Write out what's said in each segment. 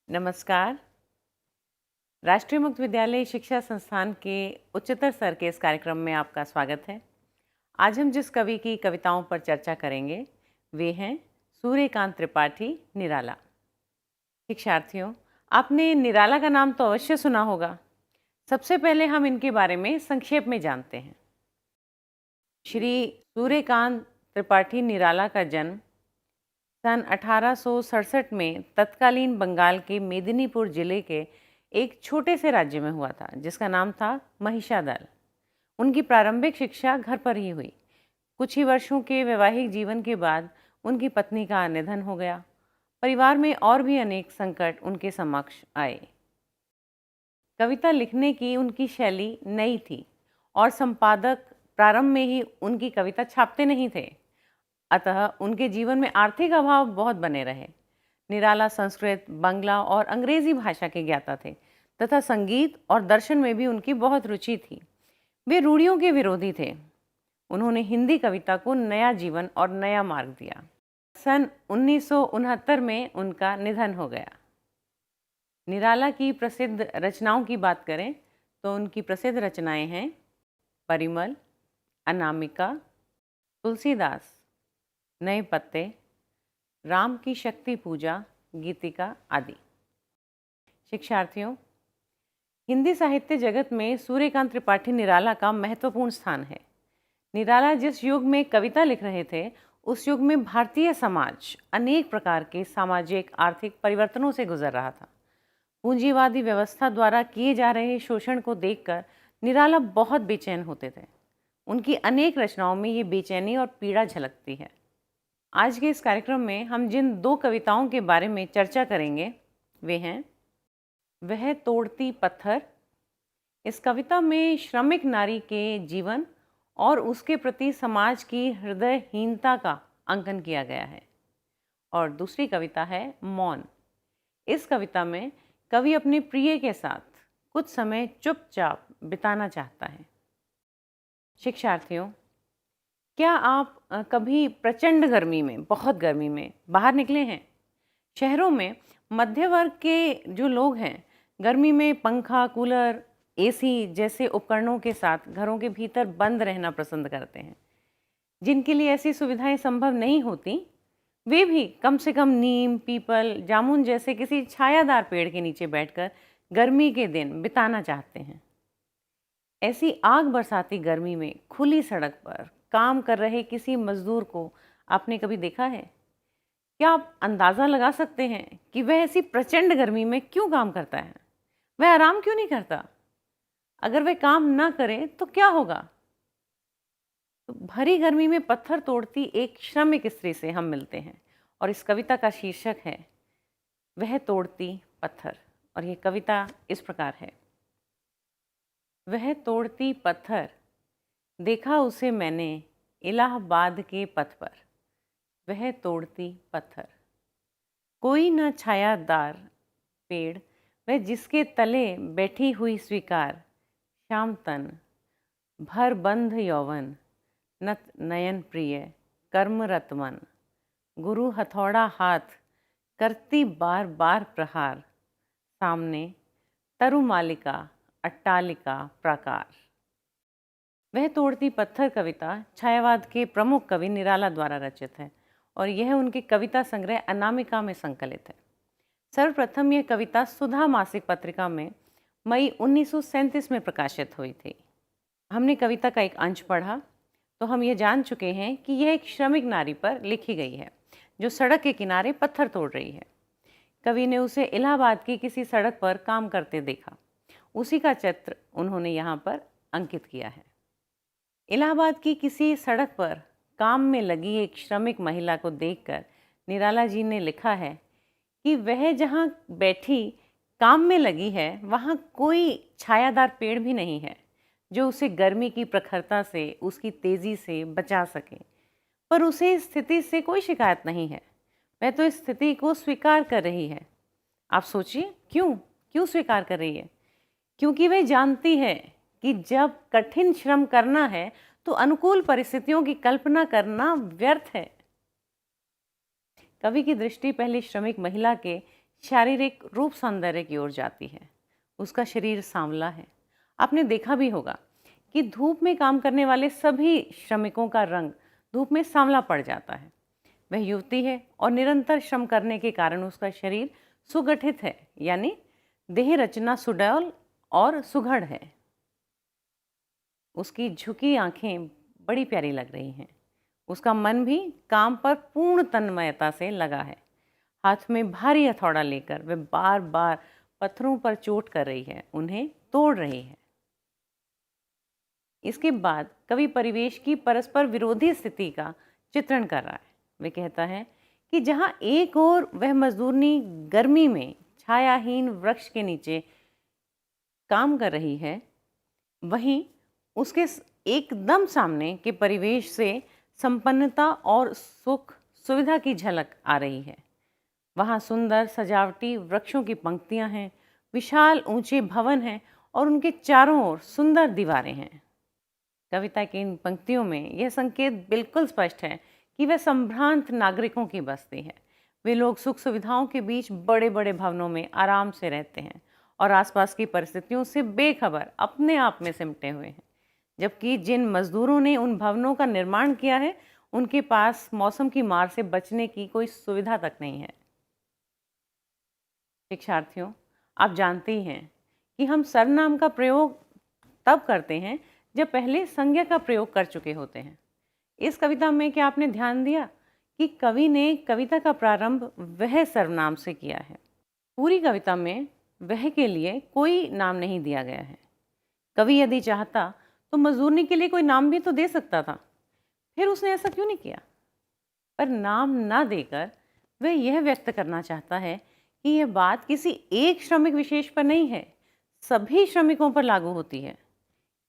नमस्कार। राष्ट्रीय मुक्त विद्यालय शिक्षा संस्थान के उच्चतर स्तर के इस कार्यक्रम में आपका स्वागत है। आज हम जिस कवि की कविताओं पर चर्चा करेंगे वे हैं सूर्यकांत त्रिपाठी निराला। शिक्षार्थियों, आपने निराला का नाम तो अवश्य सुना होगा। सबसे पहले हम इनके बारे में संक्षेप में जानते हैं। श्री सूर्यकांत त्रिपाठी निराला का जन्म सन 1867 में तत्कालीन बंगाल के मेदिनीपुर जिले के एक छोटे से राज्य में हुआ था जिसका नाम था महिषादल। उनकी प्रारंभिक शिक्षा घर पर ही हुई। कुछ ही वर्षों के वैवाहिक जीवन के बाद उनकी पत्नी का निधन हो गया। परिवार में और भी अनेक संकट उनके समक्ष आए। कविता लिखने की उनकी शैली नई थी और संपादक प्रारंभ में ही उनकी कविता छापते नहीं थे, अतः उनके जीवन में आर्थिक अभाव बहुत बने रहे। निराला संस्कृत, बांग्ला और अंग्रेजी भाषा के ज्ञाता थे तथा संगीत और दर्शन में भी उनकी बहुत रुचि थी। वे रूढ़ियों के विरोधी थे। उन्होंने हिंदी कविता को नया जीवन और नया मार्ग दिया। सन 1969 में उनका निधन हो गया। निराला की प्रसिद्ध रचनाओं की बात करें तो उनकी प्रसिद्ध रचनाएं हैं परिमल, अनामिका, तुलसीदास, नए पत्ते, राम की शक्ति पूजा, गीतिका आदि। शिक्षार्थियों, हिंदी साहित्य जगत में सूर्यकांत त्रिपाठी निराला का महत्वपूर्ण स्थान है। निराला जिस युग में कविता लिख रहे थे उस युग में भारतीय समाज अनेक प्रकार के सामाजिक आर्थिक परिवर्तनों से गुजर रहा था। पूंजीवादी व्यवस्था द्वारा किए जा रहे शोषण को देखकर निराला बहुत बेचैन होते थे। उनकी अनेक रचनाओं में ये बेचैनी और पीड़ा झलकती है। आज के इस कार्यक्रम में हम जिन दो कविताओं के बारे में चर्चा करेंगे वे हैं वह तोड़ती पत्थर। इस कविता में श्रमिक नारी के जीवन और उसके प्रति समाज की हृदयहीनता का अंकन किया गया है। और दूसरी कविता है मौन। इस कविता में कवि अपने प्रिय के साथ कुछ समय चुपचाप बिताना चाहता है। शिक्षार्थियों, क्या आप कभी प्रचंड गर्मी में, बहुत गर्मी में बाहर निकले हैं? शहरों में मध्य वर्ग के जो लोग हैं गर्मी में पंखा, कूलर, एसी जैसे उपकरणों के साथ घरों के भीतर बंद रहना पसंद करते हैं। जिनके लिए ऐसी सुविधाएं संभव नहीं होती वे भी कम से कम नीम, पीपल, जामुन जैसे किसी छायादार पेड़ के नीचे बैठकर गर्मी के दिन बिताना चाहते हैं। ऐसी आग बरसाती गर्मी में खुली सड़क पर काम कर रहे किसी मजदूर को आपने कभी देखा है? क्या आप अंदाज़ा लगा सकते हैं कि वह ऐसी प्रचंड गर्मी में क्यों काम करता है? वह आराम क्यों नहीं करता? अगर वह काम ना करे तो क्या होगा? तो भरी गर्मी में पत्थर तोड़ती एक श्रमिक स्त्री से हम मिलते हैं और इस कविता का शीर्षक है वह तोड़ती पत्थर। और ये कविता इस प्रकार है। वह तोड़ती पत्थर, देखा उसे मैंने इलाहाबाद के पथ पर। वह तोड़ती पत्थर, कोई न छायादार पेड़, वह जिसके तले बैठी हुई स्वीकार। श्याम तन, भर बंध यौवन, नत नयन प्रिय, कर्मरत मन। गुरु हथौड़ा हाथ, करती बार बार प्रहार। सामने तरुमालिका, अट्टालिका प्राकार। वह तोड़ती पत्थर कविता छायावाद के प्रमुख कवि निराला द्वारा रचित है और यह उनके कविता संग्रह अनामिका में संकलित है। सर्वप्रथम यह कविता सुधा मासिक पत्रिका में मई 1937 में प्रकाशित हुई थी। हमने कविता का एक अंश पढ़ा तो हम ये जान चुके हैं कि यह एक श्रमिक नारी पर लिखी गई है जो सड़क के किनारे पत्थर तोड़ रही है। कवि ने उसे इलाहाबाद की किसी सड़क पर काम करते देखा। उसी का चित्र उन्होंने यहाँ पर अंकित किया है। इलाहाबाद की किसी सड़क पर काम में लगी एक श्रमिक महिला को देखकर निराला जी ने लिखा है कि वह जहाँ बैठी काम में लगी है वहाँ कोई छायादार पेड़ भी नहीं है जो उसे गर्मी की प्रखरता से, उसकी तेज़ी से बचा सके। पर उसे इस स्थिति से कोई शिकायत नहीं है। वह तो इस स्थिति को स्वीकार कर रही है। आप सोचिए क्यों स्वीकार कर रही है? क्योंकि वह जानती है कि जब कठिन श्रम करना है तो अनुकूल परिस्थितियों की कल्पना करना व्यर्थ है। कवि की दृष्टि पहले श्रमिक महिला के शारीरिक रूप सौंदर्य की ओर जाती है। उसका शरीर सांवला है। आपने देखा भी होगा कि धूप में काम करने वाले सभी श्रमिकों का रंग धूप में सांवला पड़ जाता है। वह युवती है और निरंतर श्रम करने के कारण उसका शरीर सुगठित है, यानी देह रचना सुडौल और सुघड़ है। उसकी झुकी आंखें बड़ी प्यारी लग रही हैं। उसका मन भी काम पर पूर्ण तन्मयता से लगा है। हाथ में भारी हथौड़ा लेकर वह बार बार पत्थरों पर चोट कर रही है, उन्हें तोड़ रही है। इसके बाद कवि परिवेश की परस्पर विरोधी स्थिति का चित्रण कर रहा है। वह कहता है कि जहाँ एक ओर वह मजदूरनी गर्मी में छायाहीन वृक्ष के नीचे काम कर रही है, वहीं उसके एकदम सामने के परिवेश से संपन्नता और सुख सुविधा की झलक आ रही है। वहाँ सुंदर सजावटी वृक्षों की पंक्तियां हैं, विशाल ऊंचे भवन हैं और उनके चारों ओर सुंदर दीवारें हैं। कविता की इन पंक्तियों में यह संकेत बिल्कुल स्पष्ट है कि वह संभ्रांत नागरिकों की बस्ती है। वे लोग सुख सुविधाओं के बीच बड़े बड़े भवनों में आराम से रहते हैं और आसपास की परिस्थितियों से बेखबर अपने आप में सिमटे हुए हैं। जबकि जिन मजदूरों ने उन भवनों का निर्माण किया है, उनके पास मौसम की मार से बचने की कोई सुविधा तक नहीं है। शिक्षार्थियों, आप जानते ही हैं कि हम सर्वनाम का प्रयोग तब करते हैं जब पहले संज्ञा का प्रयोग कर चुके होते हैं। इस कविता में क्या आपने ध्यान दिया कि कवि ने कविता का प्रारंभ वह सर्वनाम से किया है। पूरी कविता में वह के लिए कोई नाम नहीं दिया गया है। कवि यदि चाहता तो मजदूरनी के लिए कोई नाम भी तो दे सकता था, फिर उसने ऐसा क्यों नहीं किया? पर नाम ना देकर वह यह व्यक्त करना चाहता है कि यह बात किसी एक श्रमिक विशेष पर नहीं है, सभी श्रमिकों पर लागू होती है।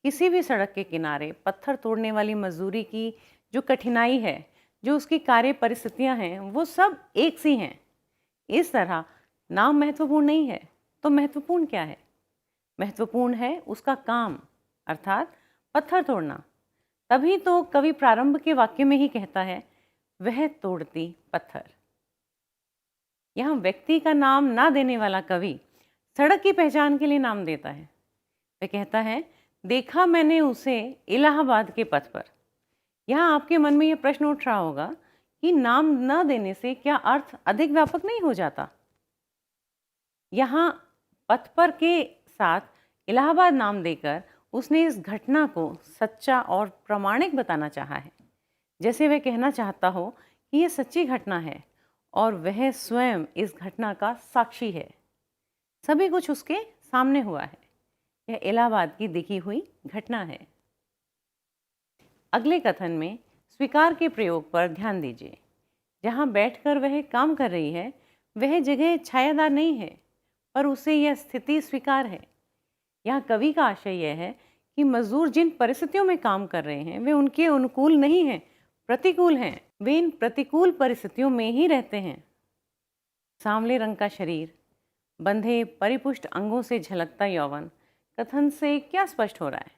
किसी भी सड़क के किनारे पत्थर तोड़ने वाली मजदूरी की जो कठिनाई है, जो उसकी कार्य परिस्थितियां हैं, वो सब एक सी हैं। इस तरह नाम महत्वपूर्ण नहीं है तो महत्वपूर्ण क्या है? महत्वपूर्ण है उसका काम, अर्थात पत्थर तोड़ना। तभी तो कवि प्रारंभ के वाक्य में ही कहता है, वह तोड़ती पत्थर। यहाँ व्यक्ति का नाम ना देने वाला कवि सड़क की पहचान के लिए नाम देता है। वह कहता है, देखा मैंने उसे इलाहाबाद के पथ पर। यहाँ आपके मन में यह प्रश्न उठ रहा होगा कि नाम न देने से क्या अर्थ अधिक व्यापक नहीं हो जाता? यहाँ पथ पर के साथ इलाहाबाद नाम देकर उसने इस घटना को सच्चा और प्रामाणिक बताना चाहा है, जैसे वह कहना चाहता हो कि यह सच्ची घटना है और वह स्वयं इस घटना का साक्षी है। सभी कुछ उसके सामने हुआ है। यह इलाहाबाद की देखी हुई घटना है। अगले कथन में स्वीकार के प्रयोग पर ध्यान दीजिए। जहाँ बैठकर वह काम कर रही है, वह जगह छायादार नहीं है, पर उसे यह स्थिति स्वीकार है। यहाँ कवि का आशय यह है कि मजदूर जिन परिस्थितियों में काम कर रहे हैं, वे उनके अनुकूल नहीं हैं, प्रतिकूल हैं। वे इन प्रतिकूल परिस्थितियों में ही रहते हैं। सांवले रंग का शरीर, बंधे परिपुष्ट अंगों से झलकता यौवन, कथन से क्या स्पष्ट हो रहा है?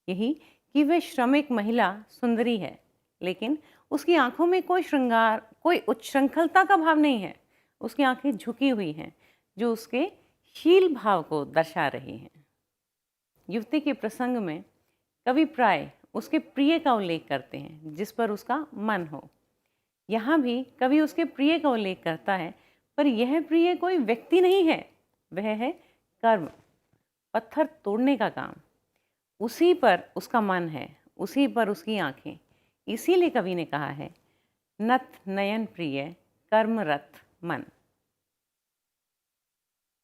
यही कि वह श्रमिक महिला सुंदरी है, लेकिन उसकी आंखों में कोई श्रृंगार, कोई उच्छृंखलता का भाव नहीं है। उसकी आंखें झुकी हुई हैं, जो उसके शील भाव को दर्शा रही हैं। युवती के प्रसंग में कवि प्राय उसके प्रिय का उल्लेख करते हैं, जिस पर उसका मन हो। यहाँ भी कवि उसके प्रिय का उल्लेख करता है, पर यह प्रिय कोई व्यक्ति नहीं है, वह है कर्म, पत्थर तोड़ने का काम। उसी पर उसका मन है, उसी पर उसकी आंखें। इसीलिए कवि ने कहा है, नत नयन प्रिय कर्मरत मन।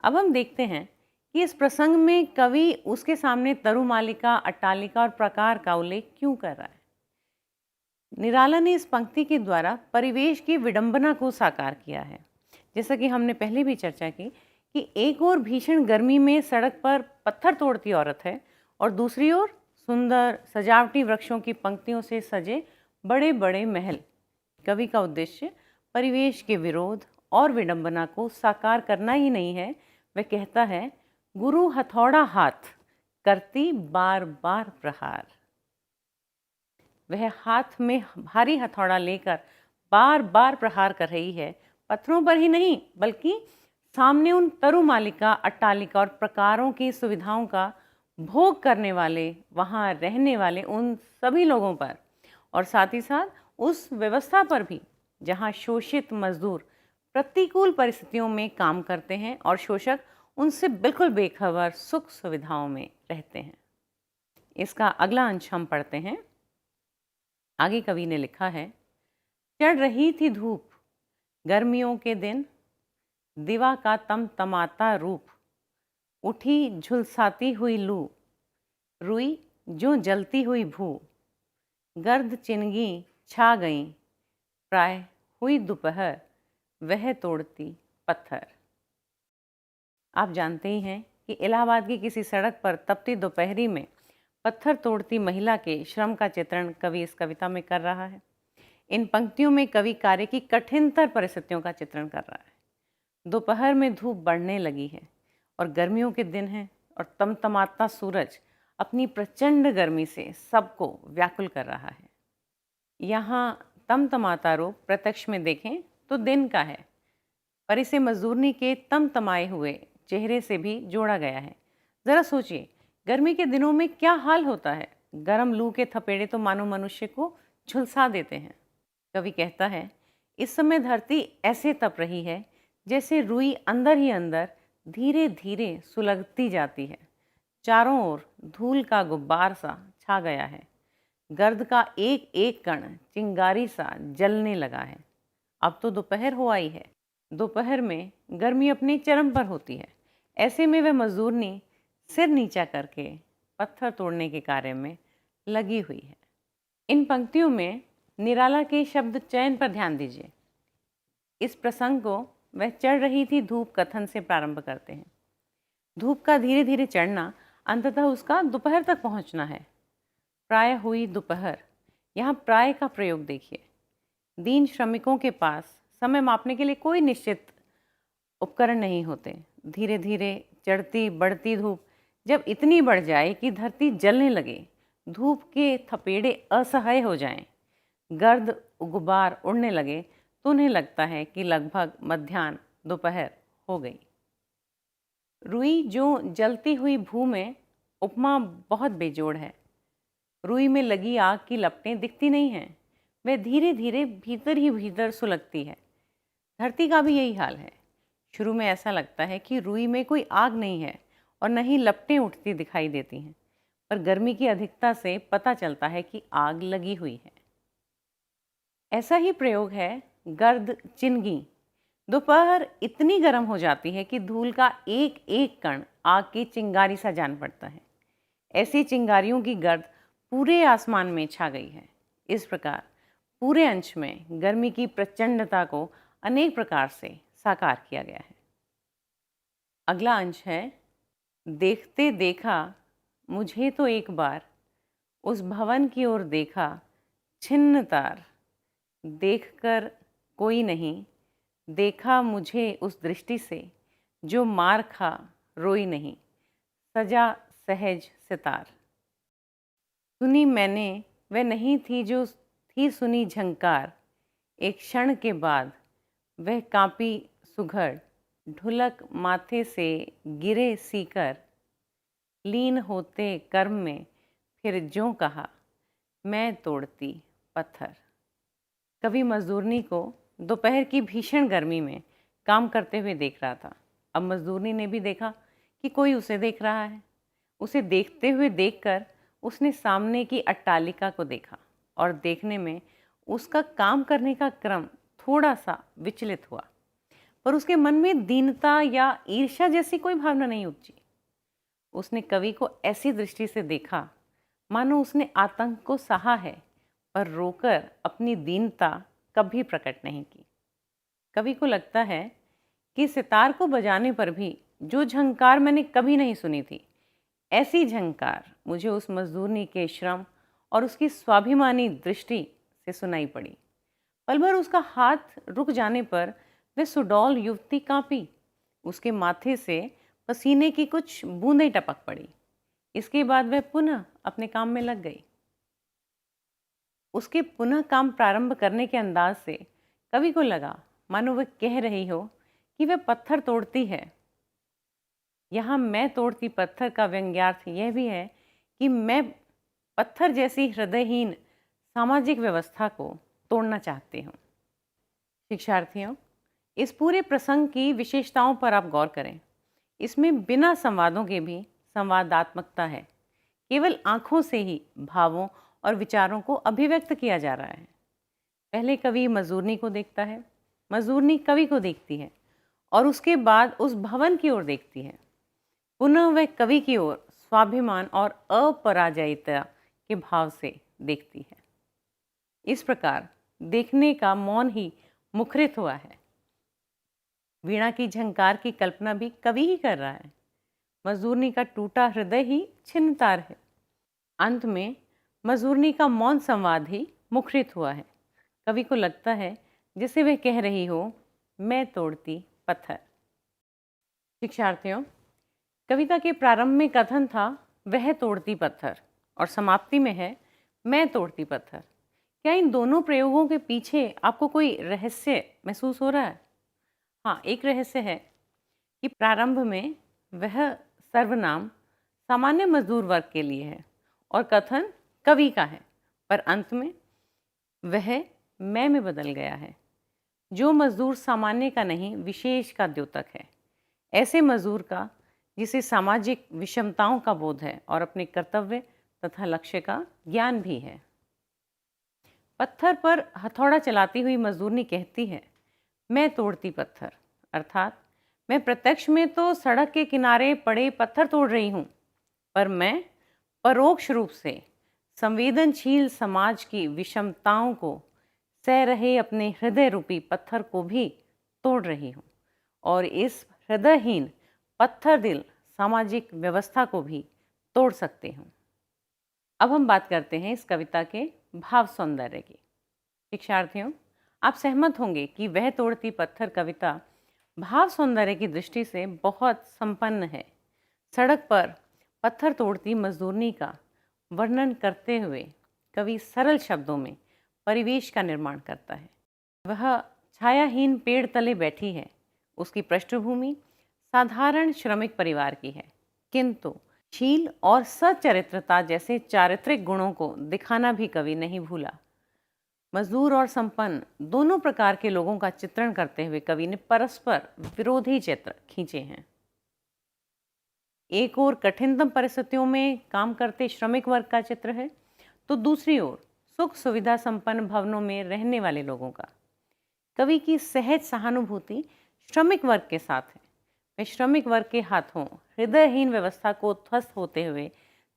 अब हम देखते हैं कि इस प्रसंग में कवि उसके सामने तरुमालिका, अट्टालिका और प्रकार का उल्लेख क्यों कर रहा है। निराला ने इस पंक्ति के द्वारा परिवेश की विडंबना को साकार किया है। जैसा कि हमने पहले भी चर्चा की कि एक ओर भीषण गर्मी में सड़क पर पत्थर तोड़ती औरत है और दूसरी ओर सुंदर सजावटी वृक्षों की पंक्तियों से सजे बड़े बड़े महल। कवि का उद्देश्य परिवेश के विरोध और विडंबना को साकार करना ही नहीं है। वह कहता है, गुरु हथौड़ा हाथ करती बार बार प्रहार। वह हाथ में भारी हथौड़ा लेकर बार बार प्रहार कर रही है, पत्थरों पर ही नहीं बल्कि सामने उन तरुमालिका, अट्टालिका और प्रकारों की सुविधाओं का भोग करने वाले, वहाँ रहने वाले उन सभी लोगों पर और साथ ही साथ उस व्यवस्था पर भी जहाँ शोषित मजदूर प्रतिकूल परिस्थितियों में काम करते हैं और शोषक उनसे बिल्कुल बेखबर सुख सुविधाओं में रहते हैं। इसका अगला अंश हम पढ़ते हैं। आगे कवि ने लिखा है, चढ़ रही थी धूप गर्मियों के दिन, दिवा का तमतमाता रूप, उठी झुलसाती हुई लू, रुई जो जलती हुई भू, गर्द चिनगी छा गई, प्राय हुई दोपहर वह तोड़ती पत्थर। आप जानते ही हैं कि इलाहाबाद की किसी सड़क पर तपती दोपहरी में पत्थर तोड़ती महिला के श्रम का चित्रण कवि इस कविता में कर रहा है। इन पंक्तियों में कवि कार्य की कठिनतर परिस्थितियों का चित्रण कर रहा है। दोपहर में धूप बढ़ने लगी है और गर्मियों के दिन हैं और तमतमाता सूरज अपनी प्रचंड गर्मी से सबको व्याकुल कर रहा है। यहाँ तमतमाता रूप प्रत्यक्ष में देखें तो दिन का है, पर इसे मजदूरनी के तमतमाए हुए चेहरे से भी जोड़ा गया है। ज़रा सोचिए, गर्मी के दिनों में क्या हाल होता है। गर्म लू के थपेड़े तो मानो मनुष्य को झुलसा देते हैं। कवि कहता है, इस समय धरती ऐसे तप रही है जैसे रुई अंदर ही अंदर धीरे धीरे सुलगती जाती है। चारों ओर धूल का गुब्बार सा छा गया है। गर्द का एक एक कण चिंगारी सा जलने लगा है। अब तो दोपहर हो आई है। दोपहर में गर्मी अपने चरम पर होती है। ऐसे में वह मजदूरनी सिर नीचा करके पत्थर तोड़ने के कार्य में लगी हुई है। इन पंक्तियों में निराला के शब्द चयन पर ध्यान दीजिए। इस प्रसंग को वह चढ़ रही थी धूप कथन से प्रारंभ करते हैं। धूप का धीरे धीरे चढ़ना, अंततः उसका दोपहर तक पहुंचना है। प्राय हुई दोपहर, यहाँ प्राय का प्रयोग देखिए। दीन श्रमिकों के पास समय मापने के लिए कोई निश्चित उपकरण नहीं होते। धीरे धीरे चढ़ती बढ़ती धूप जब इतनी बढ़ जाए कि धरती जलने लगे, धूप के थपेड़े असह्य हो जाएं, गर्द गुबार उड़ने लगे, तो उन्हें लगता है कि लगभग मध्याह्न दोपहर हो गई। रुई जो जलती हुई भू में उपमा बहुत बेजोड़ है। रुई में लगी आग की लपटें दिखती नहीं हैं, वह धीरे धीरे भीतर ही भीतर सुलगती है। धरती का भी यही हाल है। शुरू में ऐसा लगता है कि रुई में कोई आग नहीं है और न ही लपटें उठती दिखाई देती हैं, पर गर्मी की अधिकता से पता चलता है कि आग लगी हुई है। ऐसा ही प्रयोग है गर्द चिनगी। दोपहर इतनी गर्म हो जाती है कि धूल का एक एक कण आग की चिंगारी सा जान पड़ता है। ऐसी चिंगारियों की गर्द पूरे आसमान में छा गई है। इस प्रकार पूरे अंश में गर्मी की प्रचंडता को अनेक प्रकार से साकार किया गया है। अगला अंश है, देखते देखा मुझे तो एक बार उस भवन की ओर देखा छिन्न तार, देखकर कोई नहीं देखा मुझे उस दृष्टि से जो मार खा रोई नहीं, सजा सहज सितार। सुनी मैंने वह नहीं थी जो थी सुनी झंकार, एक क्षण के बाद वह कांपी सुघड़, ढुलक माथे से गिरे सीकर, लीन होते कर्म में फिर ज्यों कहा मैं तोड़ती पत्थर। कवि मजदूरनी को दोपहर की भीषण गर्मी में काम करते हुए देख रहा था। अब मजदूरनी ने भी देखा कि कोई उसे देख रहा है। उसे देखते हुए देखकर उसने सामने की अट्टालिका को देखा और देखने में उसका काम करने का क्रम थोड़ा सा विचलित हुआ, पर उसके मन में दीनता या ईर्ष्या जैसी कोई भावना नहीं उपजी। उसने कवि को ऐसी दृष्टि से देखा मानो उसने आतंक को सहा है, पर रोकर अपनी दीनता कभी प्रकट नहीं की। कवि को लगता है कि सितार को बजाने पर भी जो झंकार मैंने कभी नहीं सुनी थी, ऐसी झंकार मुझे उस मजदूरनी के श्रम और उसकी स्वाभिमानी दृष्टि से सुनाई पड़ी। पल भर उसका हाथ रुक जाने पर वह सुडौल युवती कांपी। उसके माथे से पसीने की कुछ बूंदें टपक पड़ी। इसके बाद वह पुनः अपने काम में लग गई। उसके पुनः काम प्रारंभ करने के अंदाज से कवि को लगा मानो वह कह रही हो कि वह पत्थर तोड़ती है। यहाँ मैं तोड़ती पत्थर का व्यंग्यार्थ यह भी है कि मैं पत्थर जैसी हृदयहीन सामाजिक व्यवस्था को तोड़ना चाहती हूँ। शिक्षार्थियों, इस पूरे प्रसंग की विशेषताओं पर आप गौर करें। इसमें बिना संवादों के भी संवादात्मकता है। केवल आंखों से ही भावों और विचारों को अभिव्यक्त किया जा रहा है। पहले कवि मजूरनी को देखता है, मजूरनी कवि को देखती है और उसके बाद उस भवन की ओर देखती है। पुनः वह कवि की ओर स्वाभिमान और अपराजयता के भाव से देखती है। इस प्रकार देखने का मौन ही मुखरित हुआ है। वीणा की झंकार की कल्पना भी कवि ही कर रहा है। मजूरनी का टूटा हृदय ही छिन्न तार है। अंत में मजूरनी का मौन संवाद ही मुखरित हुआ है। कवि को लगता है जैसे वह कह रही हो, मैं तोड़ती पत्थर। शिक्षार्थियों, कविता के प्रारंभ में कथन था वह तोड़ती पत्थर और समाप्ति में है मैं तोड़ती पत्थर। क्या इन दोनों प्रयोगों के पीछे आपको कोई रहस्य महसूस हो रहा है? हाँ, एक रहस्य है कि प्रारंभ में वह सर्वनाम सामान्य मजदूर वर्ग के लिए है और कथन कवि का है, पर अंत में वह मैं में बदल गया है। जो मजदूर सामान्य का नहीं विशेष का द्योतक है, ऐसे मजदूर का जिसे सामाजिक विषमताओं का बोध है और अपने कर्तव्य तथा लक्ष्य का ज्ञान भी है। पत्थर पर हथौड़ा चलाती हुई मजदूरनी कहती है मैं तोड़ती पत्थर, अर्थात मैं प्रत्यक्ष में तो सड़क के किनारे पड़े पत्थर तोड़ रही हूँ, पर मैं परोक्ष रूप से संवेदनशील समाज की विषमताओं को सह रहे अपने हृदय रूपी पत्थर को भी तोड़ रही हूँ और इस हृदयहीन पत्थर दिल सामाजिक व्यवस्था को भी तोड़ सकते हूँ। अब हम बात करते हैं इस कविता के भाव सौंदर्य की। शिक्षार्थियों, आप सहमत होंगे कि वह तोड़ती पत्थर कविता भाव सौंदर्य की दृष्टि से बहुत संपन्न है। सड़क पर पत्थर तोड़ती मजदूरनी का वर्णन करते हुए कवि सरल शब्दों में परिवेश का निर्माण करता है। वह छायाहीन पेड़ तले बैठी है। उसकी पृष्ठभूमि साधारण श्रमिक परिवार की है, किंतु शील और सचरित्रता जैसे चारित्रिक गुणों को दिखाना भी कवि नहीं भूला। मजदूर और संपन्न दोनों प्रकार के लोगों का चित्रण करते हुए कवि ने परस्पर विरोधी चित्र खींचे हैं। एक ओर कठिनतम परिस्थितियों में काम करते श्रमिक वर्ग का चित्र है, तो दूसरी ओर सुख सुविधा संपन्न भवनों में रहने वाले लोगों का। कवि की सहज सहानुभूति श्रमिक वर्ग के साथ है। वह श्रमिक वर्ग के हाथों हृदयहीन व्यवस्था को ध्वस्त होते हुए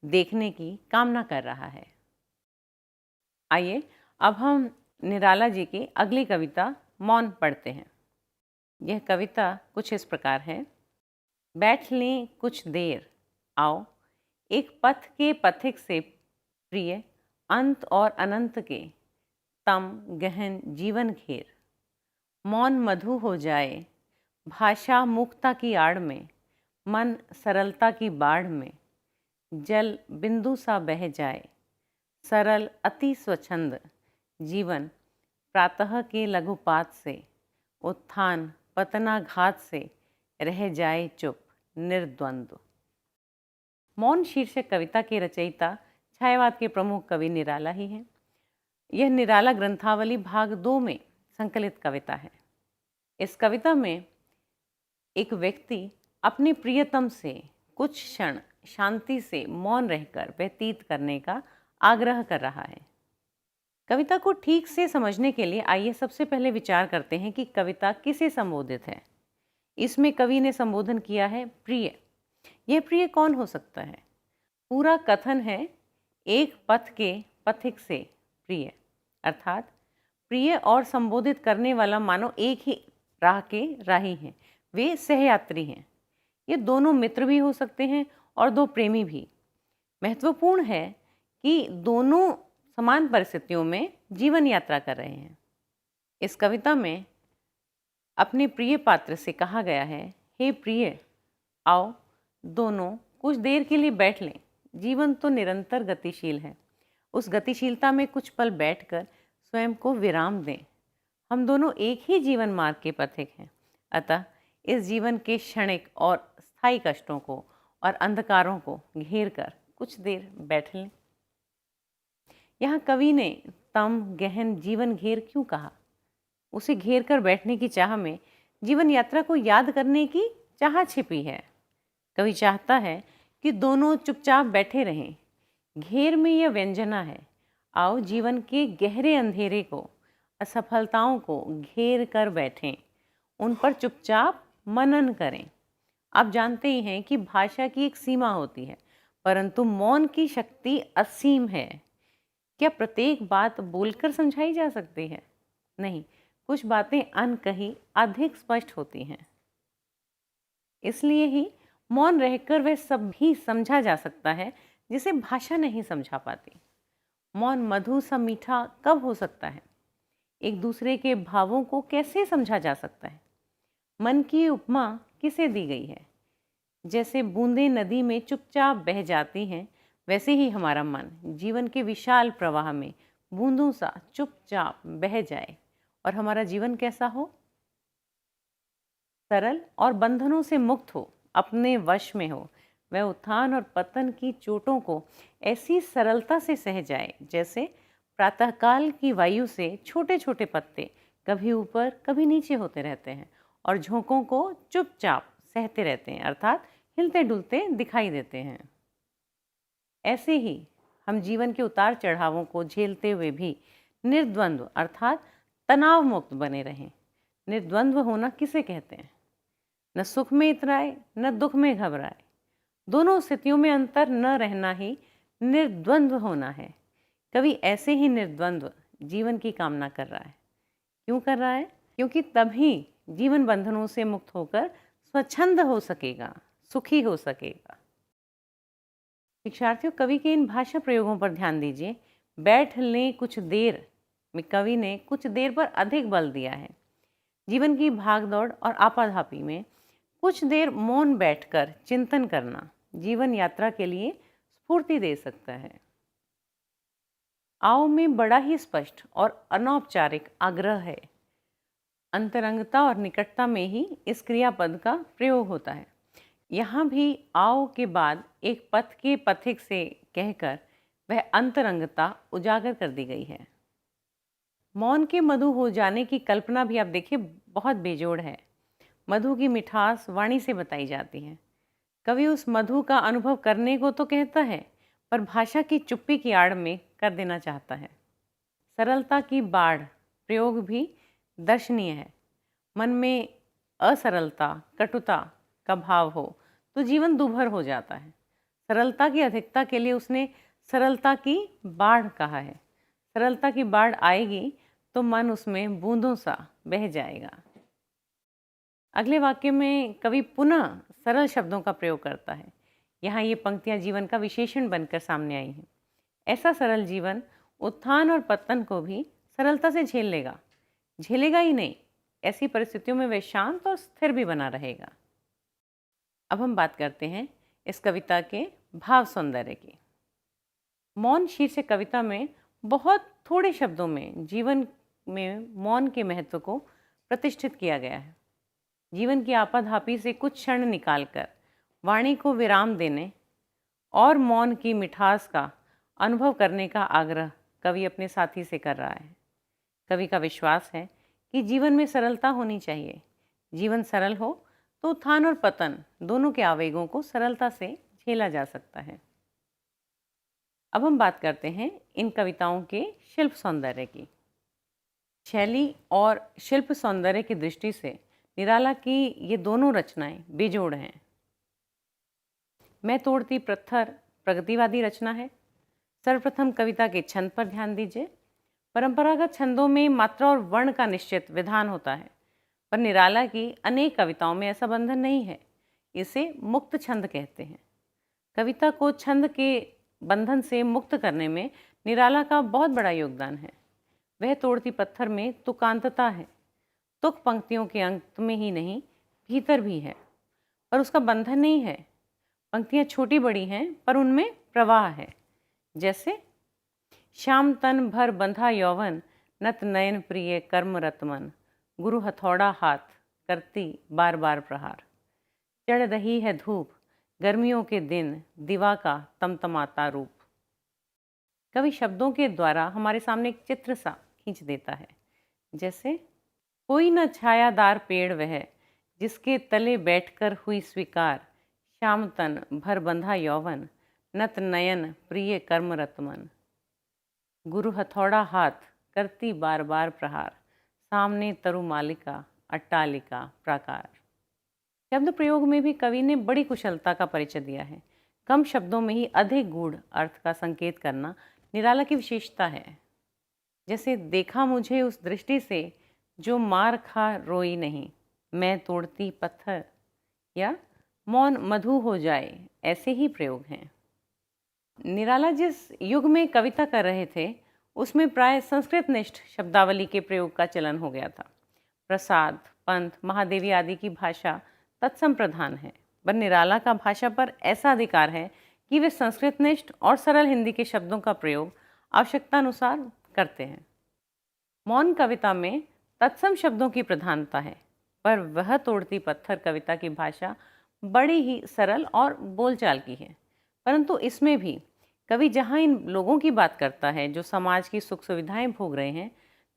देखने की कामना कर रहा है। आइए अब हम निराला जी की अगली कविता मौन पढ़ते हैं। यह कविता कुछ इस प्रकार है। बैठ लें कुछ देर, आओ एक पथ के पथिक से प्रिय, अंत और अनंत के तम गहन जीवन घेर। मौन मधु हो जाए भाषा मुक्ता की आड़ में, मन सरलता की बाढ़ में। जल बिंदु सा बह जाए सरल अति स्वच्छंद, जीवन प्रातः के लघुपात से, उत्थान पतनाघात से रह जाए चुप निर्द्वंद्व। मौन शीर्षक कविता के रचयिता छायावाद के प्रमुख कवि निराला ही हैं। यह निराला ग्रंथावली भाग 2 में संकलित कविता है। इस कविता में एक व्यक्ति अपने प्रियतम से कुछ क्षण शांति से मौन रहकर व्यतीत करने का आग्रह कर रहा है। कविता को ठीक से समझने के लिए आइए सबसे पहले विचार करते हैं कि कविता किसे संबोधित है। इसमें कवि ने संबोधन किया है प्रिय। यह प्रिय कौन हो सकता है? पूरा कथन है एक पथ के पथिक से प्रिय, अर्थात प्रिय और संबोधित करने वाला मानो एक ही राह के राही हैं। वे सहयात्री हैं। ये दोनों मित्र भी हो सकते हैं और दो प्रेमी भी। महत्वपूर्ण है कि दोनों समान परिस्थितियों में जीवन यात्रा कर रहे हैं। इस कविता में अपने प्रिय पात्र से कहा गया है, हे प्रिय, आओ दोनों कुछ देर के लिए बैठ लें। जीवन तो निरंतर गतिशील है। उस गतिशीलता में कुछ पल बैठकर स्वयं को विराम दें। हम दोनों एक ही जीवन मार्ग के पथिक हैं, अतः इस जीवन के क्षणिक और स्थायी कष्टों को और अंधकारों को घेर कर कुछ देर बैठ लें। यहाँ कवि ने तम गहन जीवन घेर क्यों कहा? उसे घेर कर बैठने की चाह में जीवन यात्रा को याद करने की चाह छिपी है। कवि चाहता है कि दोनों चुपचाप बैठे रहें। घेर में यह व्यंजना है, आओ जीवन के गहरे अंधेरे को, असफलताओं को घेर कर बैठें, उन पर चुपचाप मनन करें। आप जानते ही हैं कि भाषा की एक सीमा होती है, परंतु मौन की शक्ति असीम है। क्या प्रत्येक बात बोलकर समझाई जा सकती है? नहीं, कुछ बातें अनकही अधिक स्पष्ट होती हैं। इसलिए ही मौन रहकर वह सब भी समझा जा सकता है जिसे भाषा नहीं समझा पाती। मौन मधु सा मीठा कब हो सकता है? एक दूसरे के भावों को कैसे समझा जा सकता है? मन की उपमा किसे दी गई है? जैसे बूंदें नदी में चुपचाप बह जाती हैं, वैसे ही हमारा मन जीवन के विशाल प्रवाह में बूंदों सा चुपचाप बह जाए और हमारा जीवन कैसा हो? सरल और बंधनों से मुक्त हो, अपने वश में हो। वह उत्थान और पतन की चोटों को ऐसी सरलता से सह जाए जैसे प्रातःकाल की वायु से छोटे छोटे पत्ते कभी ऊपर कभी नीचे होते रहते हैं और झोंकों को चुपचाप सहते रहते हैं, अर्थात हिलते डुलते दिखाई देते हैं। ऐसे ही हम जीवन के उतार चढ़ावों को झेलते हुए भी निर्द्वंद्व अर्थात तनाव मुक्त बने रहें। निर्द्वंद्व होना किसे कहते हैं? न सुख में इतराए न दुख में घबराए, दोनों स्थितियों में अंतर न रहना ही निर्द्वंद्व होना है। कवि ऐसे ही निर्द्वंद्व जीवन की कामना कर रहा है। क्यों कर रहा है? क्योंकि तभी जीवन बंधनों से मुक्त होकर स्वच्छंद हो सकेगा, सुखी हो सकेगा। शिक्षार्थियों, कवि के इन भाषा प्रयोगों पर ध्यान दीजिए। बैठ लें कुछ देर में कवि ने कुछ देर पर अधिक बल दिया है। जीवन की भागदौड़ और आपाधापी में कुछ देर मौन बैठकर चिंतन करना जीवन यात्रा के लिए स्फूर्ति दे सकता है। आओ में बड़ा ही स्पष्ट और अनौपचारिक आग्रह है। अंतरंगता और निकटता में ही इस क्रियापद का प्रयोग होता है। यहाँ भी आओ के बाद एक पथ के पथिक से कहकर वह अंतरंगता उजागर कर दी गई है। मौन के मधु हो जाने की कल्पना भी आप देखिए बहुत बेजोड़ है। मधु की मिठास वाणी से बताई जाती है। कवि उस मधु का अनुभव करने को तो कहता है, पर भाषा की चुप्पी की आड़ में कर देना चाहता है। सरलता की बाढ़ प्रयोग भी दर्शनीय है। मन में असरलता, कटुता का भाव हो तो जीवन दुभर हो जाता है। सरलता की अधिकता के लिए उसने सरलता की बाढ़ कहा है। सरलता की बाढ़ आएगी तो मन उसमें बूंदों सा बह जाएगा। अगले वाक्य में कवि पुनः सरल शब्दों का प्रयोग करता है। यहाँ ये पंक्तियाँ जीवन का विशेषण बनकर सामने आई हैं। ऐसा सरल जीवन उत्थान और पतन को भी सरलता से झेल लेगा। झेलेगा ही नहीं, ऐसी परिस्थितियों में वह शांत और स्थिर भी बना रहेगा। अब हम बात करते हैं इस कविता के भाव सौंदर्य की। मौन शीर्षक कविता में बहुत थोड़े शब्दों में जीवन में मौन के महत्व को प्रतिष्ठित किया गया है। जीवन की आपाधापी से कुछ क्षण निकालकर वाणी को विराम देने और मौन की मिठास का अनुभव करने का आग्रह कवि अपने साथी से कर रहा है। कवि का विश्वास है कि जीवन में सरलता होनी चाहिए। जीवन सरल हो तो उत्थान और पतन दोनों के आवेगों को सरलता से झेला जा सकता है। अब हम बात करते हैं इन कविताओं के शिल्प सौंदर्य की। शैली और शिल्प सौंदर्य की दृष्टि से निराला की ये दोनों रचनाएं बेजोड़ हैं। मैं तोड़ती पत्थर प्रगतिवादी रचना है। सर्वप्रथम कविता के छंद पर ध्यान दीजिए। परंपरागत छंदों में मात्रा और वर्ण का निश्चित विधान होता है, पर निराला की अनेक कविताओं में ऐसा बंधन नहीं है। इसे मुक्त छंद कहते हैं। कविता को छंद के बंधन से मुक्त करने में निराला का बहुत बड़ा योगदान है। वह तोड़ती पत्थर में तुकांतता है। तुक पंक्तियों के अंत में ही नहीं, भीतर भी है, पर उसका बंधन नहीं है। पंक्तियाँ छोटी बड़ी हैं, पर उनमें प्रवाह है। जैसे श्याम तन भर बंधा यौवन, नत नयन प्रिय कर्म रतमन, गुरु हथौड़ा हाथ करती बार बार प्रहार। चढ़ रही है धूप, गर्मियों के दिन, दिवा का तमतमाता रूप। कवि शब्दों के द्वारा हमारे सामने एक चित्र सा खींच देता है, जैसे कोई न छायादार पेड़ वह, जिसके तले बैठकर हुई स्वीकार, श्याम तन भर बंधा यौवन, नत नयन प्रिय कर्मरत मन। गुरु हथौड़ा हाथ, करती बार बार प्रहार, सामने तरुमालिका अट्टालिका प्राकार। शब्द प्रयोग में भी कवि ने बड़ी कुशलता का परिचय दिया है। कम शब्दों में ही अधिक गूढ़ अर्थ का संकेत करना निराला की विशेषता है। जैसे देखा मुझे उस दृष्टि से, जो मार खा रोई नहीं, मैं तोड़ती पत्थर, या मौन मधु हो जाए, ऐसे ही प्रयोग हैं। निराला जिस युग में कविता कर रहे थे, उसमें प्राय संस्कृतनिष्ठ शब्दावली के प्रयोग का चलन हो गया था। प्रसाद, पंथ, महादेवी आदि की भाषा तत्सम प्रधान है, पर निराला का भाषा पर ऐसा अधिकार है कि वे संस्कृतनिष्ठ और सरल हिंदी के शब्दों का प्रयोग आवश्यकतानुसार करते हैं। मौन कविता में तत्सम शब्दों की प्रधानता है, पर वह तोड़ती पत्थर कविता की भाषा बड़ी ही सरल और बोलचाल की है। परंतु इसमें भी कवि जहाँ इन लोगों की बात करता है जो समाज की सुख सुविधाएं भोग रहे हैं,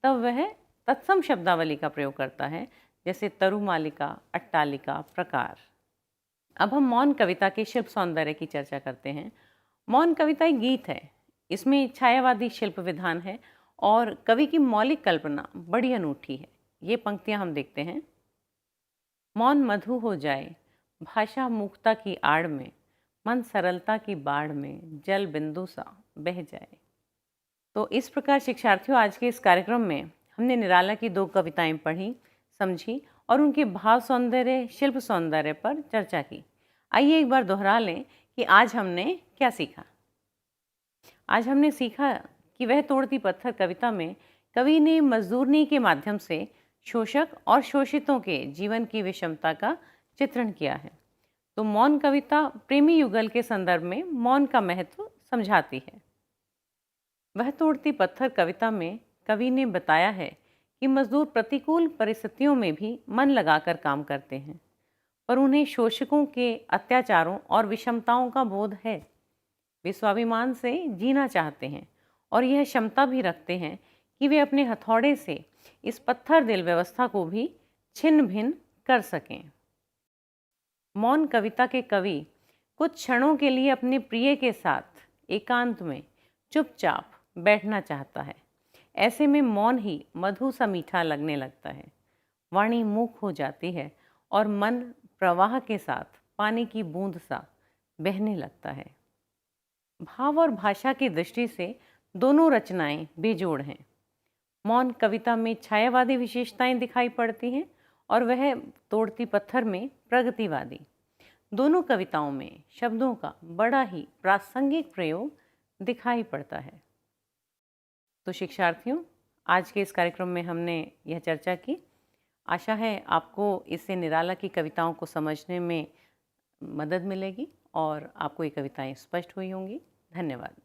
तब वह तत्सम शब्दावली का प्रयोग करता है, जैसे तरुमालिका, अट्टालिका, प्रकार। अब हम मौन कविता के शिल्प सौंदर्य की चर्चा करते हैं। मौन कविता एक गीत है, इसमें छायावादी शिल्प विधान है और कवि की मौलिक कल्पना बड़ी अनूठी है। ये पंक्तियां हम देखते हैं। मौन मधु हो जाए, भाषा मूकता की आड़ में, मन सरलता की बाढ़ में, जल बिंदु सा बह जाए। तो इस प्रकार शिक्षार्थियों, आज के इस कार्यक्रम में हमने निराला की 2 कविताएं पढ़ी, समझी और उनके भाव सौंदर्य, शिल्प सौंदर्य पर चर्चा की। आइए एक बार दोहरा लें कि आज हमने क्या सीखा। आज हमने सीखा कि वह तोड़ती पत्थर कविता में कवि ने मजदूरनी के माध्यम से शोषक और शोषितों के जीवन की विषमता का चित्रण किया है। तो मौन कविता प्रेमी युगल के संदर्भ में मौन का महत्व समझाती है। वह तोड़ती पत्थर कविता में कवि ने बताया है कि मजदूर प्रतिकूल परिस्थितियों में भी मन लगाकर काम करते हैं, पर उन्हें शोषकों के अत्याचारों और विषमताओं का बोध है। वे स्वाभिमान से जीना चाहते हैं और यह क्षमता भी रखते हैं कि वे अपने हथौड़े से इस पत्थर दिल व्यवस्था को भी छिन्न भिन्न कर सकें। मौन कविता के कवि कुछ क्षणों के लिए अपने प्रिय के साथ एकांत में चुपचाप बैठना चाहता है। ऐसे में मौन ही मधु सा मीठा लगने लगता है। वाणी मूक हो जाती है और मन प्रवाह के साथ पानी की बूंद सा बहने लगता है। भाव और भाषा की दृष्टि से दोनों रचनाएं बेजोड़ हैं। मौन कविता में छायावादी विशेषताएं दिखाई पड़ती हैं और वह तोड़ती पत्थर में प्रगतिवादी। दोनों कविताओं में शब्दों का बड़ा ही प्रासंगिक प्रयोग दिखाई पड़ता है। तो शिक्षार्थियों, आज के इस कार्यक्रम में हमने यह चर्चा की। आशा है आपको इससे निराला की कविताओं को समझने में मदद मिलेगी और आपको ये कविताएं स्पष्ट हुई होंगी। धन्यवाद।